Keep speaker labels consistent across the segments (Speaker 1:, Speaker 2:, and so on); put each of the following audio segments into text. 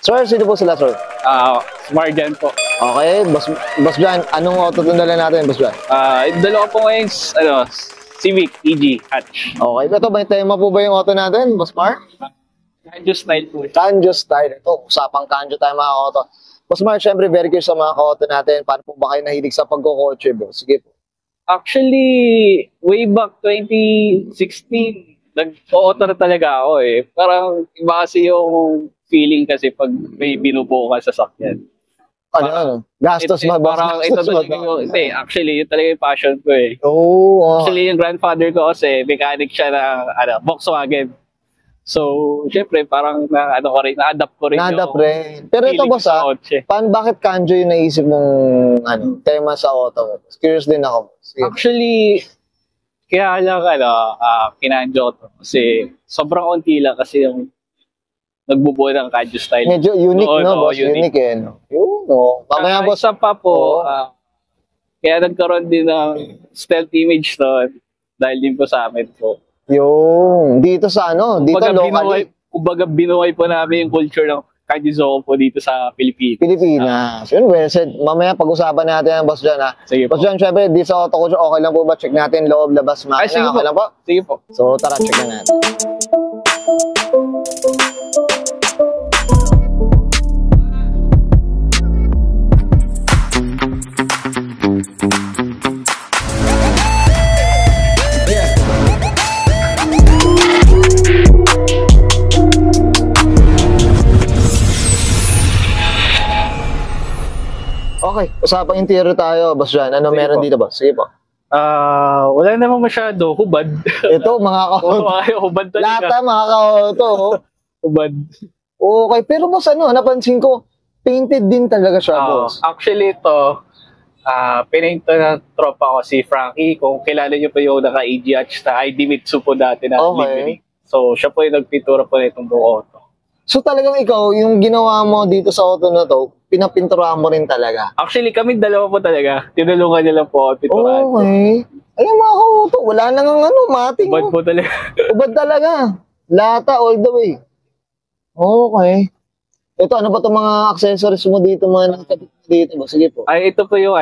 Speaker 1: Sir, sino po sila, sir?
Speaker 2: Marjan po.
Speaker 1: Okay, Boss Jan, anong auto dala natin, Boss Jan?
Speaker 2: Dalawa po ngayon, Civic EG Hatch.
Speaker 1: Okay, ito may tema po ba yung auto natin, Boss Mark?
Speaker 2: Kanjo style po.
Speaker 1: Kanjo style. Ito, usapang kanjo tayo mga auto. Boss Mark, syempre very curious sa mga auto natin. Paano po ba kayo nahilig sa pagkokotse, boss? Sige po.
Speaker 2: Actually, way back 2016, nag-auto na talaga ako eh. Parang iba kasi yung feeling kasi pag may binubuo ka sa sakyan.
Speaker 1: Ano? Gastos ba?
Speaker 2: Parang ito talaga yung, actually, yun talaga yung passion ko eh.
Speaker 1: Oh.
Speaker 2: Actually, yung grandfather ko kasi, mechanic siya ng Volkswagen. So, syempre, parang na-adapt ko rin.
Speaker 1: Na-adapt rin. Pero ito boss bakit kanjo yung naisip mong tema sa auto? Curious din ako. Sige.
Speaker 2: Actually, kaya lang kinanjo to. Kasi sobrang unti lang kasi yung nagbubuo ng kanjo style.
Speaker 1: Medyo unique, boss? Unique eh, no? Yun, no? Mamaya, boss.
Speaker 2: Isa pa po, kaya nagkaroon din ng stealth image to dahil din po sa amin po.
Speaker 1: Yung dito sa dito locally.
Speaker 2: Kumbaga binuhay po namin yung culture ng Kanjizo po dito sa Pilipinas.
Speaker 1: Yun, well said. Mamaya pag-usapan natin ang Boss Jan, ha?
Speaker 2: Sige po.
Speaker 1: Boss Jan, syempre, dito sa auto culture, okay lang po ba? Check natin loob, labas, makina.
Speaker 2: Sige
Speaker 1: okay lang po?
Speaker 2: Sige po.
Speaker 1: So, tara, check na natin. Okay, usapang interior tayo, Boss Jan. Ano meron dito, boss? Sige po.
Speaker 2: Wala namang masyado. Hubad.
Speaker 1: Ito, mga ka-auto.
Speaker 2: Hubad talaga.
Speaker 1: Lahat mga ka-auto.
Speaker 2: Hubad.
Speaker 1: Okay, pero boss, napansin ko, painted din talaga siya, boss.
Speaker 2: Actually, ito, pinaint na tropa ko si Frankie. Kung kilala niyo pa yung naka-EG Hatch na ID Mitsu po dati na livery. So, siya po yung nagpintura po nitong buong auto.
Speaker 1: So talagang ikaw, yung ginawa mo dito sa auto na to, pinapinturahan mo rin talaga?
Speaker 2: Actually, kami dalawa po talaga. Tinulungan niya lang po ako pinturahan.
Speaker 1: Okay. Ayun mga ka-auto, wala nang mating.
Speaker 2: Ubad po talaga.
Speaker 1: Ubad talaga. Lata all the way. Okay. Ito, ano pa itong mga accessories mo dito, mga nakakabit dito ba? Sige po.
Speaker 2: Ay, ito po yung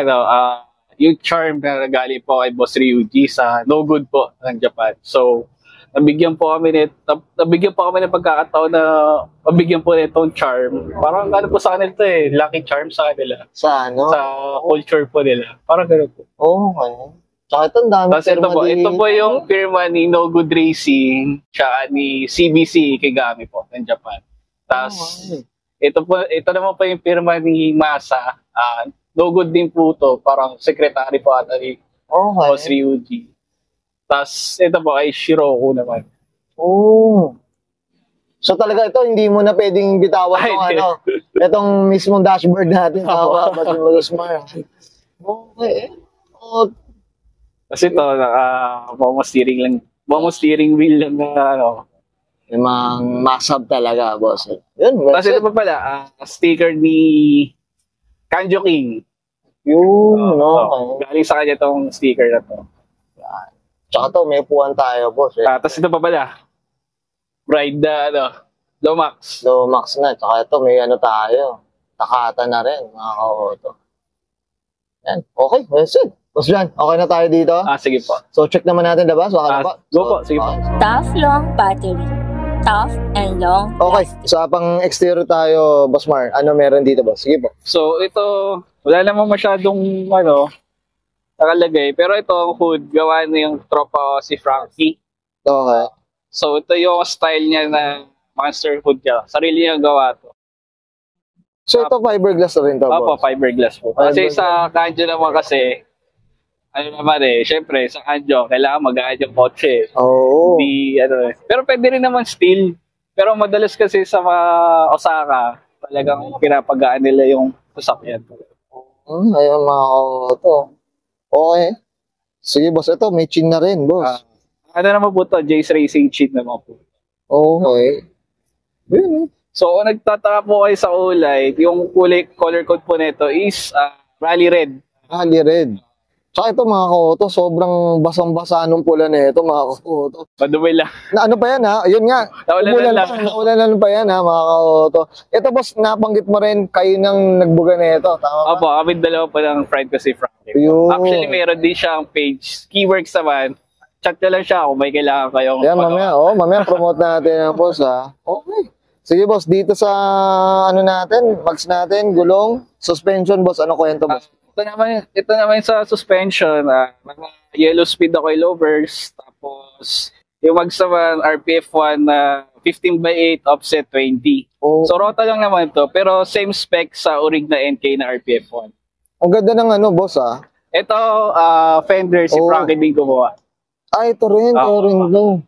Speaker 2: yung charm na galing po kay Boss Ryuji sa No Good po ng Japan. So, nabigyan po kami ng pagkakataon na mabigyan po nitong charm. Parang po sa kanila ito lucky charm sa kanila.
Speaker 1: Sa
Speaker 2: Sa culture po nila. Parang gano'n po.
Speaker 1: Okay. Tsaka ito, ang dami
Speaker 2: firma ito po yung firma ni No Good Racing tsaka ni CBC Kigami po ng Japan. Tapos, ito naman po yung firma ni Masa. No Good din po ito. Parang secretary po ata ni Boss Ryuji. Tapos, ito po ay Shiroko naman. So talaga ito, hindi mo na pwedeng bitawan itong mismong dashboard natin. Okay. Kasi ito, steering wheel lang na
Speaker 1: Yung mga masab talaga, boss. Yun.
Speaker 2: Tapos ito pa pala, sticker ni Kanjo King.
Speaker 1: Yun,
Speaker 2: galing sa kanya itong sticker na to.
Speaker 1: Tsaka to, may upuan tayo, boss.
Speaker 2: Tapos ito pa pala, Pride Lomax.
Speaker 1: Lomax na. Tsaka ito, may tayo. Takata na rin, mga ka-auto. Yan. Okay, well said. Boss Jan, okay na tayo dito?
Speaker 2: Sige po.
Speaker 1: So, check naman natin, diba? So,
Speaker 2: go po, sige po.
Speaker 3: Tough, long battery. Tough and long.
Speaker 1: Okay, so pang exterior tayo, Boss Mar. Ano meron dito, boss? Sige po.
Speaker 2: So, ito, wala namang masyadong, nakalagay. Pero ito, ang hood, gawa na yung tropa si Frankie.
Speaker 1: Okay.
Speaker 2: So, ito yung style niya na monster hood niya. Sarili niya gawa to.
Speaker 1: So, ito fiberglass na rin to,
Speaker 2: Opo,
Speaker 1: boss?
Speaker 2: fiberglass po. Kasi sa Kanjo naman kasi, syempre, sa Kanjo, kailangan mag-aad yung kotse.
Speaker 1: Oo.
Speaker 2: Pero pwede rin naman steel. Pero madalas kasi sa mga Osaka, talagang pinapagaan nila yung sasakyan.
Speaker 1: Ayun, mga auto. Okay. Sige, boss. Ito, may chin na rin, boss.
Speaker 2: Ano naman po ito? Jace Racing Chin naman po.
Speaker 1: Okay. Yun.
Speaker 2: So, kung nagtataka po kayo sa kulay, yung color code po nito is Rally Red.
Speaker 1: Rally Red. Tsaka ito mga ka-auto, sobrang basang-basa nung pula na ito mga ka-auto.
Speaker 2: Madumi lang.
Speaker 1: Na ano pa yan ha? Yun nga.
Speaker 2: Naulanan lang.
Speaker 1: Naulanan pa yan ha mga ka-auto. Ito boss, nabanggit mo rin kayo nang nagbuga na ito. Tama ba?
Speaker 2: Opo, kami dalawa pa ng friend ko si Frankie.
Speaker 1: Yun.
Speaker 2: Actually, meron din siyang page. Keyworks naman. Chat na lang siya kung may kailangan kayong
Speaker 1: Yan, mamaya promote natin ang boss ha. Okay. Sige boss, dito sa ano natin, mags natin, gulong, suspension boss, ano kwento boss?
Speaker 2: Ito naman sa suspension, mga yellow speed na coilovers, tapos yung mags naman RPF1 na 15/8 offset 20.
Speaker 1: Oh.
Speaker 2: So rota lang naman to, pero same spec sa orig na NK na RPF1.
Speaker 1: Ang ganda ng ano boss ha.
Speaker 2: Ito, fender si
Speaker 1: Oh.
Speaker 2: Frankie din gumawa.
Speaker 1: Ito rin to.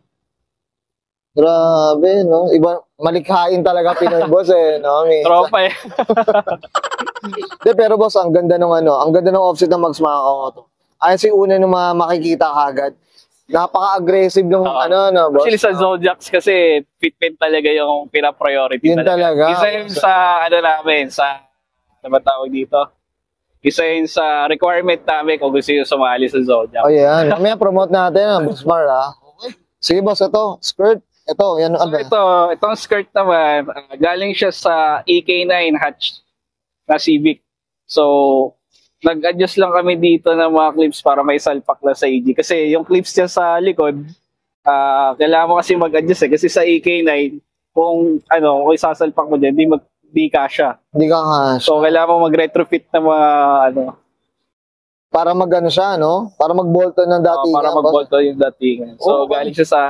Speaker 1: Grabe, no? Iba, malikhain talaga Pinoy boss eh, no?
Speaker 2: Tropa eh.
Speaker 1: De, pero boss, ang ganda ng ano, ang ganda ng offset ng mags mga ka-auto. Ayun si una nung makikita kagad. Napaka-aggressive ng ano, no, boss?
Speaker 2: Actually sa Zodiacs kasi fitment talaga yung pina-priority
Speaker 1: Yun talaga.
Speaker 2: Isa yun sa ano namin, sa ano ba tawag dito? Isa yun sa requirement namin kung gusto yung sumali sa Zodiac.
Speaker 1: O yan, mamaya promote natin ang boss Mar, ha? Okay. Sige boss, ito, skirt. Ito, yan ang
Speaker 2: So itong skirt naman, galing siya sa EK9 hatch na Civic. So, nag-adjust lang kami dito ng mga clips para may salpak na sa AG. Kasi yung clips niya sa likod, kailangan mo kasi mag-adjust eh. Kasi sa EK9, kung isasalpak mo dyan, di kasha.
Speaker 1: Hindi ka kasha.
Speaker 2: So, kailangan mo mag-retrofit na mga
Speaker 1: para mag-ano siya, no? Para mag-bolto ng datingan.
Speaker 2: para mag-bolto yung datingan. So, galing siya sa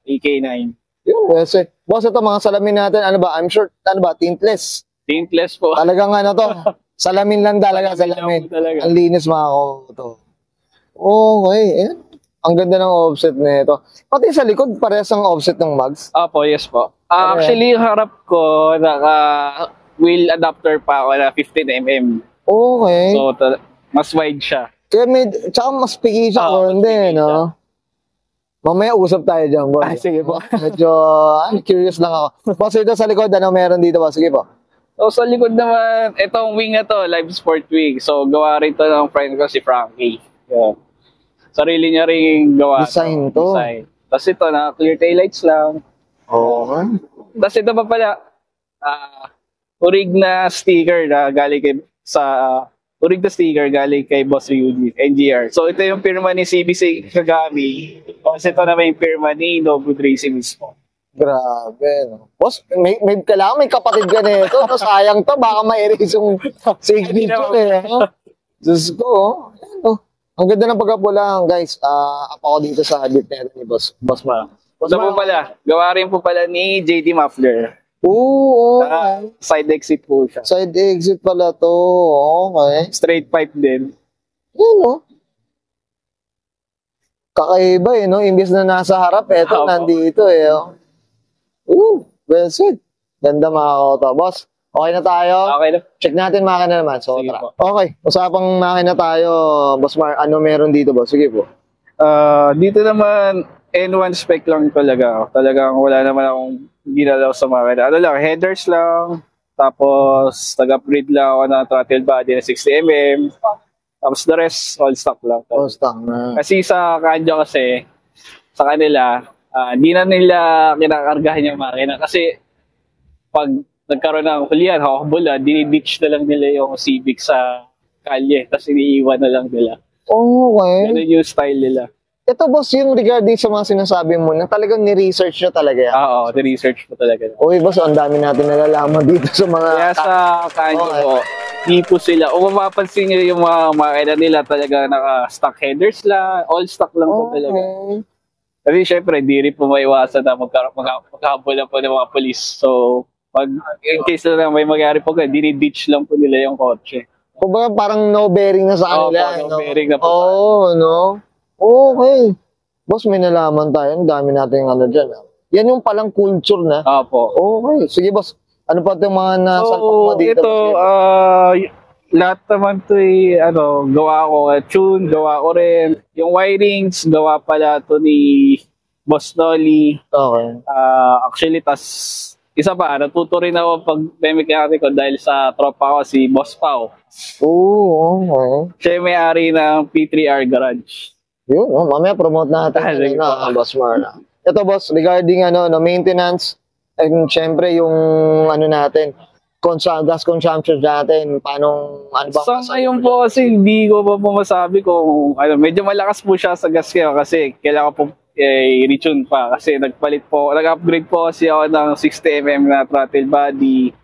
Speaker 2: EK9.
Speaker 1: Yun, yes, boss, ito mga salamin natin, ano ba? I'm sure, tintless.
Speaker 2: Tintless po.
Speaker 1: Talagang ano to, salamin lang talaga, salamin.
Speaker 2: Talaga.
Speaker 1: Ang linis mga to. Okay, ayan. Ang ganda ng offset nito. Pati sa likod, parehas ang offset ng mags.
Speaker 2: Opo, yes po. Actually, yung harap ko, naka-wheel adapter pa ako na 15mm.
Speaker 1: Okay.
Speaker 2: So, mas wide siya.
Speaker 1: Kaya tsaka mas pigi siya, hindi, no? Mamaya usap tayo dyan, boss.
Speaker 2: Sige po.
Speaker 1: Medyo, curious lang ako. Boss, ito sa likod, ano meron dito, boss? Sige po.
Speaker 2: So, sa likod naman, itong wing na to, live sport wing. So, gawa rin to ng friend ko si Frankie. Yeah. Sarili niya rin gawa.
Speaker 1: Design to.
Speaker 2: Design. Tapos ito, clear taillights lang.
Speaker 1: Okay.
Speaker 2: Tapos ito pa pala, urig na sticker na galing kay Boss Ryuji, NGR. So, ito yung pirma ni CBC Kagami. Tapos ito naman yung pirma ni No Good Racing mismo.
Speaker 1: Grabe, no? Boss, kailangan may kapatid ka nito. No? Sayang to, baka ma-erase yung signature eh. No? Diyos ko, oh. Ang ganda ng pagkapula, guys. Ako dito sa bit na ni Boss Mar.
Speaker 2: Ito po pala, gawa rin po pala ni JD Muffler.
Speaker 1: Oo,
Speaker 2: Side exit po siya.
Speaker 1: side exit pala to. Okay.
Speaker 2: Straight pipe din.
Speaker 1: Yan, no? Kakaiba eh, no? Imbis na nasa harap, eto,
Speaker 2: Opo.
Speaker 1: nandito eh. Well said. Ganda mga kauto. Boss, okay na tayo?
Speaker 2: Okay na.
Speaker 1: Check natin makina naman. So,
Speaker 2: Sige
Speaker 1: tara.
Speaker 2: po.
Speaker 1: Okay, usapang makina tayo. Boss Mar, ano meron dito, boss? Sige po.
Speaker 2: Dito naman, N1 spec lang talaga. Talagang wala naman akong ginalaw sa makina. Ano lang, headers lang. Tapos, nag-upgrade lang ako ng throttle body na 60mm. Tapos, the rest, all stock lang.
Speaker 1: Oh, stock na.
Speaker 2: Kasi sa Kanjo kasi, sa kanila, hindi na nila kinakargahan yung makina. Kasi, pag nagkaroon ng kulian, hawakbula, diniditch na lang nila yung Civic sa kalye. Tapos, iniiwan na lang nila.
Speaker 1: Okay.
Speaker 2: Ganun yung style nila.
Speaker 1: Ito, boss, yung regarding sa mga sinasabi mo, na talagang ni-research nyo talaga yan.
Speaker 2: Oo, the-research po talaga.
Speaker 1: Uy, boss, ang dami natin nalalaman dito sa mga...
Speaker 2: Kaya sa Kanjo po, di po sila. O mapapansin nyo yung mga makina nila talaga naka-stock headers lang, all stock lang po talaga. Kasi syempre, di rin po maiwasan na magkahabolan po ng mga polis. So, pag in case na may magyari po, diniditch lang po nila yung kotse.
Speaker 1: Kumbaga parang no bearing na sa kanila.
Speaker 2: no bearing na po.
Speaker 1: No? Okay. Boss, may nalaman tayo. Ang dami natin ano dyan. Yan yung palang culture na.
Speaker 2: Opo.
Speaker 1: Okay. Sige, boss. Ano pa itong mga nasalpak mo
Speaker 2: So,
Speaker 1: dito?
Speaker 2: ito, lahat naman ito gawa ko. Tune, gawa ko rin. Yung wirings, gawa pala ito ni Boss Nolly.
Speaker 1: Okay.
Speaker 2: Actually, isa pa, natuto rin ako pag mechanic ko dahil sa tropa ko, si Boss Pao.
Speaker 1: Oo, okay.
Speaker 2: Siya yung may-ari ng P3R Garage.
Speaker 1: Yun, mamaya promote natin
Speaker 2: Sige po.
Speaker 1: Boss Mar. Ito boss, regarding maintenance, and syempre yung natin, gas consumption natin, paano, ano ba?
Speaker 2: So ngayon po kasi hindi ko pa po masabi kung medyo malakas po siya sa gas kaya kasi kailangan po i-retune pa kasi nag-upgrade po kasi ako ng 60mm na throttle body,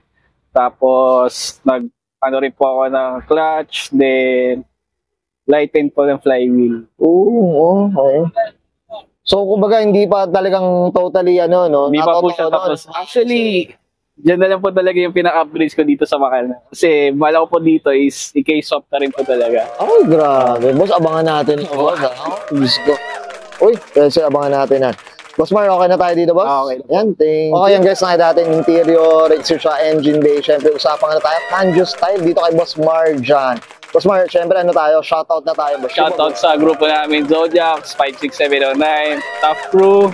Speaker 2: tapos rin po ako ng clutch, then lighten po ng flywheel.
Speaker 1: Oo, okay. So kumbaga hindi pa talagang totally
Speaker 2: Hindi pa po siya tapos. Actually, dyan na lang po talaga yung pinaka-upgrades ko dito sa Makina. Kasi bala ko po dito is i-K-swap na rin po talaga.
Speaker 1: Ay, grabe. Boss, abangan natin. Boss, let's go. Uy, kasi abangan natin na. Boss Mar, okay na tayo dito, boss?
Speaker 2: Okay.
Speaker 1: Yan, thank you. Okay, yan guys, nakita natin interior, exterior, engine bay. Siyempre, usapan na tayo. Kanjo style dito kay Boss Mar dyan. Boss Mar, siyempre, shoutout na tayo. Boss.
Speaker 2: Shoutout sa grupo namin, Zodiacs, 56709, Tough Crew,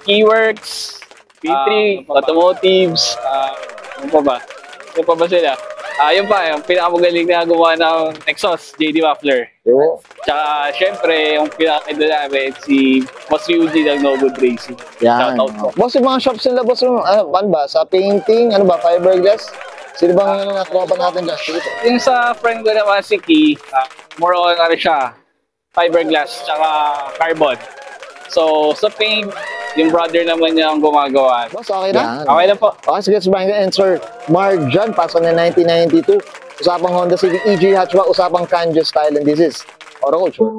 Speaker 2: Keyworks, P3, Automotives, ano pa ba? Ano pa ba sila? Yun pa, yung pinakamagaling na gumawa ng exhaust, JD Waffler.
Speaker 1: Yo.
Speaker 2: Tsaka, syempre, yung pinakaido namin, si Boss Yuji ng No Good Racing.
Speaker 1: Yan.
Speaker 2: Shoutout po.
Speaker 1: Boss, yung mga shops nila, boss, ano ba? Sa painting, fiberglass? Sino bang natropa natin dyan? Sige po.
Speaker 2: Yung sa friend ko naman, si Key, more on siya, fiberglass, tsaka carbon. So, sa paint, yung brother naman niya ang gumagawa.
Speaker 1: Boss, okay na?
Speaker 2: Okay na po.
Speaker 1: Okay, sige, Brian and Sir Mark John, pasok na 1992. Usapang Honda Civic EG hatchback, usapang Kanjo style, and this is Auto Culture.